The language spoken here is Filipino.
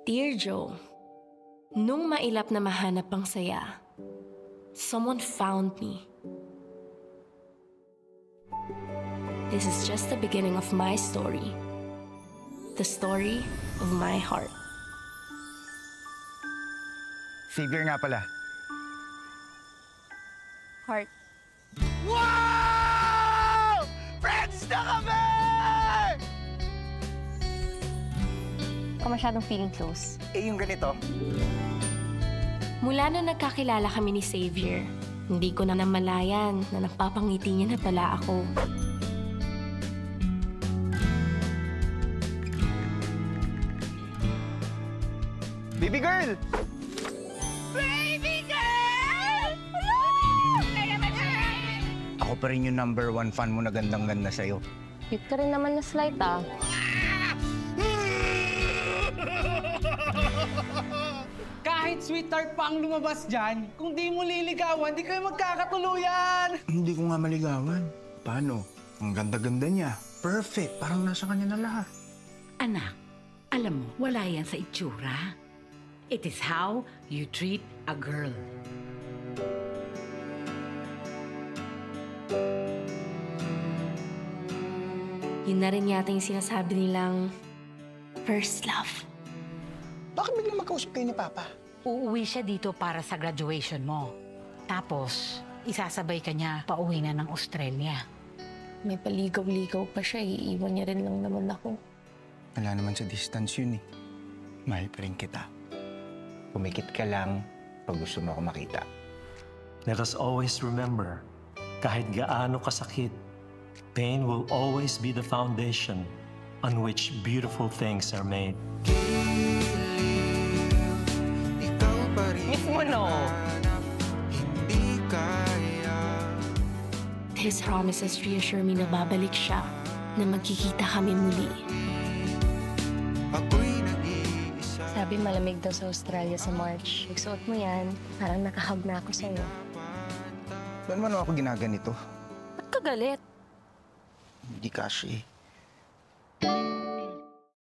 Dear Joe, nung mailap na mahanap ang saya, someone found me. This is just the beginning of my story. The story of my heart. Xavier nga pala. Heart. Wow! Friends na kami! Ka masyadong feeling close. Eh, yung ganito. Mula na nagkakilala kami ni Xavier, hindi ko na namalayan na napapangiti niya na pala ako. Baby girl! Baby girl! Ako pa rin yung #1 fan mo na gandang-ganda sa'yo. Cute ka rin naman na slight, ah. Kahit sweetheart pa ang lumabas dyan, kung di mo liligawan, di kayo magkakatuluyan! Hindi ko nga maligawan. Paano? Ang ganda-ganda niya. Perfect. Parang nasa kanya na lahat. Anak, alam mo, wala yan sa itsura. It is how you treat a girl. Yun na rin yata yung sinasabi nilang first love. Bakit biglang magkausap kayo ni Papa? Uuwi siya dito para sa graduation mo. Tapos, isasabay ka niya pauwi na ng Australia. May paligaw-ligaw pa siya, iiwan niya rin lang naman ako. Wala naman sa distance yun eh. Mahal pa rin kita. Pumikit ka lang pag gusto mo ako makita. Let us always remember, kahit gaano kasakit, pain will always be the foundation on which beautiful things are made. Miss mo, no? His promises reassure me na babalik siya, na magkikita kami muli. Sabi malamig daw sa Australia sa March. Nagsuot mo yan, parang nakahag na ako sa'yo. Ba't man ako ginaganito? Ba't ka galit? Hindi kasi.